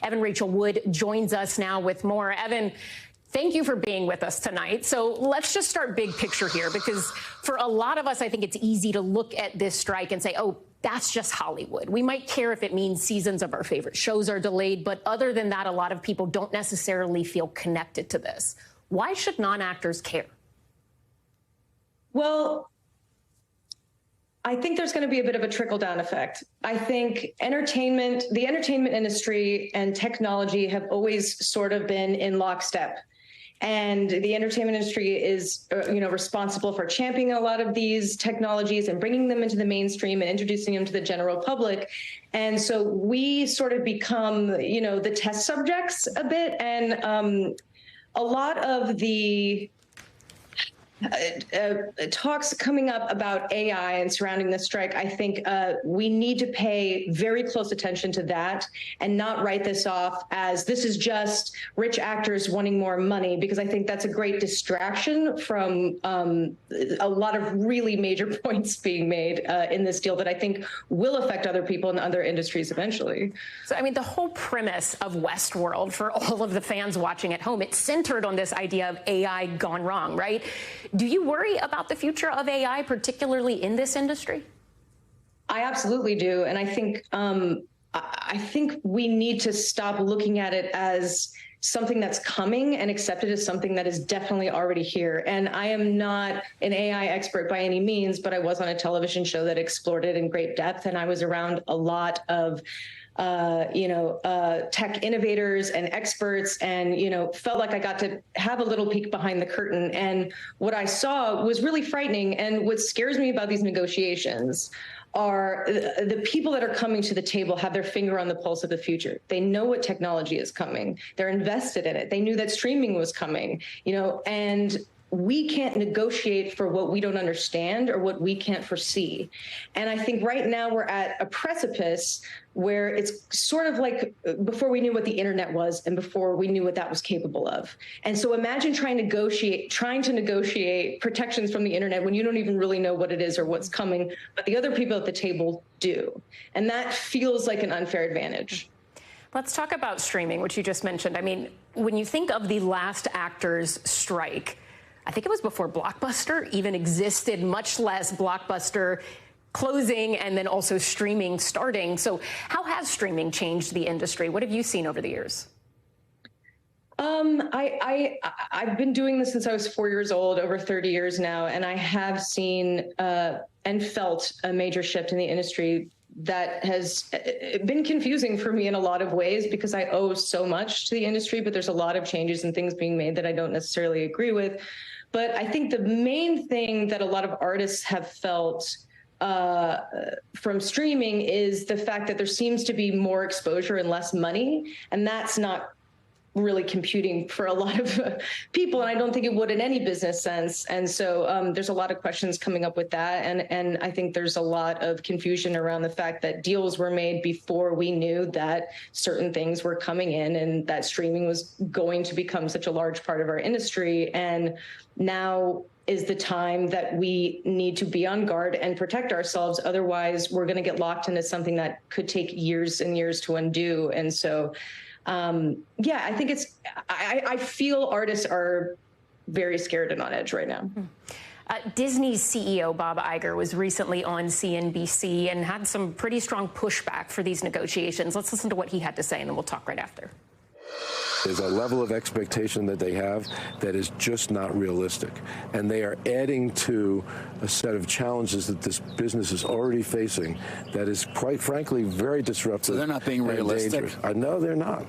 Evan Rachel Wood joins us now with more. Evan, thank you for being with us tonight. So let's just start big picture here, because for a lot of us, I think it's easy to look at this strike and say, oh, that's just Hollywood. We might care if it means seasons of our favorite shows are delayed, but other than that, a lot of people don't necessarily feel connected to this. Why should non-actors care? Well, I think there's going to be a bit of a trickle-down effect. I think the entertainment industry and technology have always sort of been in lockstep. And the entertainment industry is, responsible for championing a lot of these technologies and bringing them into the mainstream and introducing them to the general public. And so we sort of become, the test subjects a bit. And a lot of the talks coming up about AI and surrounding the strike, I think we need to pay very close attention to that and not write this off as this is just rich actors wanting more money, because I think that's a great distraction from a lot of really major points being made in this deal that I think will affect other people in other industries eventually. So, I mean, the whole premise of Westworld, for all of the fans watching at home, it's centered on this idea of AI gone wrong, right? Do you worry about the future of AI, particularly in this industry? I absolutely do. And I think we need to stop looking at it as something that's coming and accept it as something that is definitely already here. And I am not an AI expert by any means, but I was on a television show that explored it in great depth. And I was around a lot of tech innovators and experts, and, felt like I got to have a little peek behind the curtain. And what I saw was really frightening. And what scares me about these negotiations are the people that are coming to the table have their finger on the pulse of the future. They know what technology is coming. They're invested in it. They knew that streaming was coming, and we can't negotiate for what we don't understand or what we can't foresee. And I think right now we're at a precipice where it's sort of like before we knew what the internet was and before we knew what that was capable of. And so imagine trying to negotiate protections from the internet when you don't even really know what it is or what's coming, but the other people at the table do. And that feels like an unfair advantage. Let's talk about streaming, which you just mentioned. I mean, when you think of the last actors' strike, I think it was before Blockbuster even existed, much less Blockbuster closing and then also streaming starting. So how has streaming changed the industry? What have you seen over the years? I've been doing this since I was 4 years old, over 30 years now, and I have seen and felt a major shift in the industry that has been confusing for me in a lot of ways because I owe so much to the industry, but there's a lot of changes and things being made that I don't necessarily agree with. But I think the main thing that a lot of artists have felt from streaming is the fact that there seems to be more exposure and less money, and that's not really computing for a lot of people, and I don't think it would in any business sense. And so there's a lot of questions coming up with that, and I think there's a lot of confusion around the fact that deals were made before we knew that certain things were coming in and that streaming was going to become such a large part of our industry. And now is the time that we need to be on guard and protect ourselves. Otherwise, we're going to get locked into something that could take years and years to undo. And so I think I feel artists are very scared and on edge right now. Disney's CEO, Bob Iger, was recently on CNBC and had some pretty strong pushback for these negotiations. Let's listen to what he had to say, and then we'll talk right after. There's a level of expectation that they have that is just not realistic. And they are adding to a set of challenges that this business is already facing that is, quite frankly, very disruptive. So they're not being realistic? No, they're not.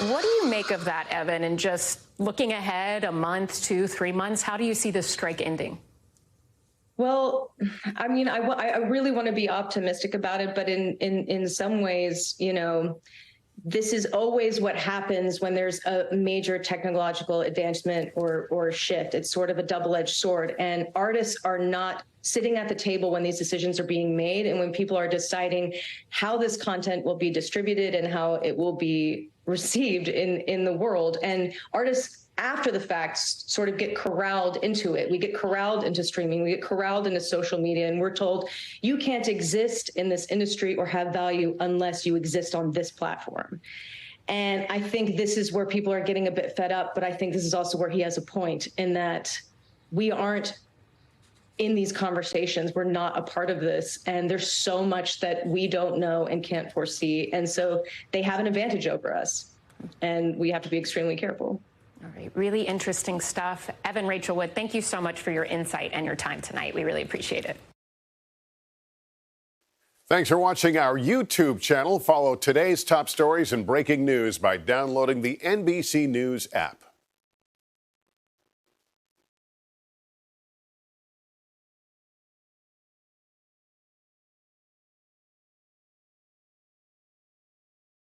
What do you make of that, Evan? And just looking ahead a month, 2, 3 months, how do you see this strike ending? Well, I mean, I really want to be optimistic about it, but in some ways, this is always what happens when there's a major technological advancement or shift. It's sort of a double-edged sword, and artists are not sitting at the table when these decisions are being made and when people are deciding how this content will be distributed and how it will be received in the world. And artists, after the fact, sort of get corralled into it. We get corralled into streaming. We get corralled into social media. And we're told, you can't exist in this industry or have value unless you exist on this platform. And I think this is where people are getting a bit fed up. But I think this is also where he has a point in that we aren't in these conversations. We're not a part of this. And there's so much that we don't know and can't foresee. And so they have an advantage over us. And we have to be extremely careful. All right. Really interesting stuff. Evan, Rachel Wood, thank you so much for your insight and your time tonight. We really appreciate it. Thanks for watching our YouTube channel. Follow today's top stories and breaking news by downloading the NBC News app.